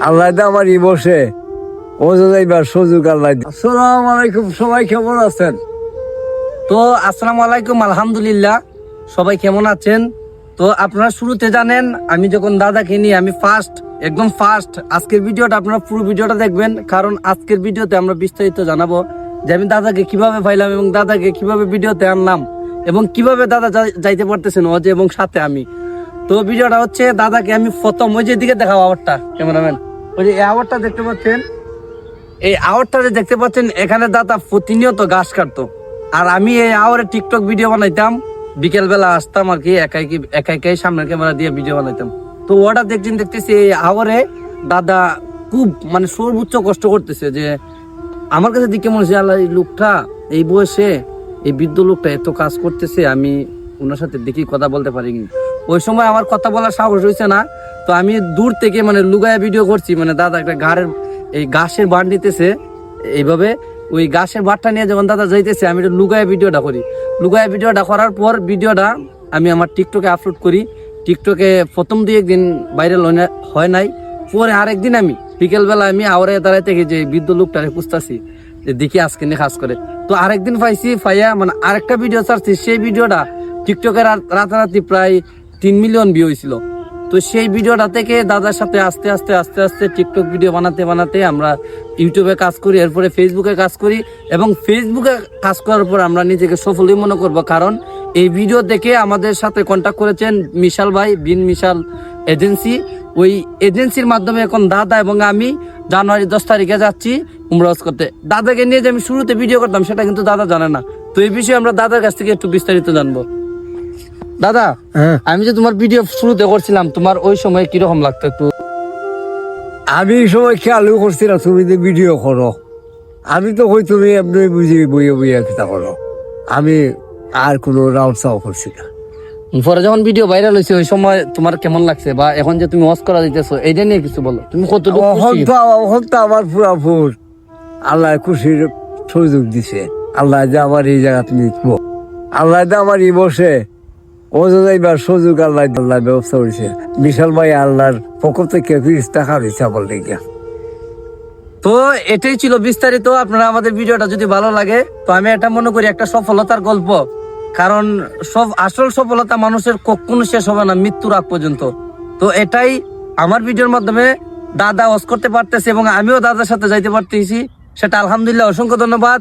আল্লাহ আমার ই বসে ও যাইবার সুযোগ আল্লাহ। আসসালামু আলাইকুম, সবাই কেমন আছেন? তো আসসালামু আলাইকুম, আলহামদুলিল্লাহ। সবাই কেমন আছেন? তো আপনারা শুরুতে জানেন আমি যখন দাদাকে নিয়ে আমি একদম ফার্স্ট আজকের ভিডিওটা আপনারা পুরো ভিডিওটা দেখবেন, কারণ আজকের ভিডিওতে আমরা বিস্তারিত জানাবো যে আমি দাদাকে কিভাবে পাইলাম এবং দাদাকে কিভাবে ভিডিওতে আনলাম এবং কিভাবে দাদা যাইতে পারতেছেন অজয় এবং সাথে আমি। তো ভিডিওটা হচ্ছে দাদাকে আমি প্রথম ওই যে দিকে দেখাবো আওয়ারটা, ক্যামেরাম্যান ওই যে আওয়ারটা দেখতে পাচ্ছেন, এই আওয়ারটা যে দেখতে পাচ্ছেন এখানে দাদা প্রতিনিয়ত ঘাস কাটতো। আর আমি এই আওয়ারে টিকটক ভিডিও বানাইতাম, বিকেল বেলা আসতাম আর কি একাই সামনের ক্যামেরা দিয়ে ভিডিও বানাইতাম। তো ওটা দেখতেছি এই আওয়ারে দাদা খুব মানে সর্বোচ্চ কষ্ট করতেছে। যে আমার কাছে দিকে মনে হচ্ছে আল্লাহ এই লোকটা এই বয়সে এই বৃদ্ধ লোকটা এত কাজ করতেছে, আমি ওনার সাথে দেখি কথা বলতে পারিনি। ওই সময় আমার কথা বলার সাহস হয়েছে না, তো আমি দূর থেকে মানে লুগায়া ভিডিও করছি। মানে দাদা একটা এই ঘাসের বাঁট নিতেছে এইভাবে, ওই ঘাসের বাঁটটা নিয়ে যখন দাদা যাইতেছে আমি একটা লুগায়া ভিডিওটা করি। লুগায়া ভিডিওটা করার পর ভিডিওটা আমি আমার টিকটকে আপলোড করি। টিকটকে প্রথম 2-1 দিন ভাইরাল হয় নাই, পরে আরেকদিন আমি বিকেলবেলা আমি আওয়ারে দাঁড়াই থেকে যে বৃদ্ধ লোকটারে খুঁজতেছি যে দেখি আজকে নিয়ে কাজ করে। তো আরেকদিন পাইয়া মানে আরেকটা ভিডিও ছাড়ছি, সেই ভিডিওটা টিকটকে রাতারাতি প্রায় 3 মিলিয়ন ভিউ হয়েছিল। তো সেই ভিডিওটা থেকে দাদার সাথে আস্তে আস্তে টিকটক ভিডিও বানাতে আমরা ইউটিউবে কাজ করি, এরপরে ফেসবুকে কাজ করি এবং ফেসবুকে কাজ করার পর আমরা নিজেকে সফলই মনে করব, কারণ এই ভিডিও দেখে আমাদের সাথে কন্ট্যাক্ট করেছেন মিশাল ভাই, বিন মিশাল এজেন্সি। ওই এজেন্সির মাধ্যমে এখন দাদা এবং আমি জানুয়ারি 10 তারিখে যাচ্ছি উমরা হজ করতে। দাদাকে নিয়ে যে আমি শুরুতে ভিডিও করতাম সেটা কিন্তু দাদা জানে না। তো এই বিষয়ে আমরা দাদার কাছ থেকে একটু বিস্তারিত জানবো। দাদা, আমি যে তোমার ভিডিও শুরুতে করছিলাম, তোমার ওই সময় কিরকম লাগতো একটু? আমি এই সময় খেয়ালও করছি না তুমি যে ভিডিও করো। আমি তো কই তুমি এমনি বুঝি বইয়া কিতা করো, আমি আর কোনো রাউন্ড চাও করছি না। পরে যখন ভিডিও ভাইরাল হয়েছে ওই সময় তোমার কেমন লাগছে, বা এখন যে তুমি ওয়াচ করা দিতেছো এইটা নিয়ে কিছু বলো। তুমি কতটুকু খুশি? এখন তো আমার পুরা ফুল আল্লাহ খুশির সুযোগ দিছে। আল্লাহ যে আমার এই জায়গা তুমি আল্লাহ যে আমার ই বসে ও যাইবার সুযোগ আল্লাহ ব্যবস্থা করেছে। বিশাল ভাই আল্লাহর পক্ষ থেকে টাকা দিচ্ছে আমার লেগে। তো এটাই ছিল বিস্তারিত। আপনারা আমাদের ভিডিওটা যদি ভালো লাগে তো আমি এটা মনে করি একটা সফলতার গল্প, কারণ আসল সফলতা মানুষের কখনো শেষ হবে না মৃত্যুর আগ পর্যন্ত। তো এটাই আমার ভিডিওর মাধ্যমে দাদা ওয়াচ করতে পারতেছে এবং আমিও দাদার সাথে যাইতে পারতেছি, সেটা আলহামদুলিল্লাহ, অসংখ্য ধন্যবাদ।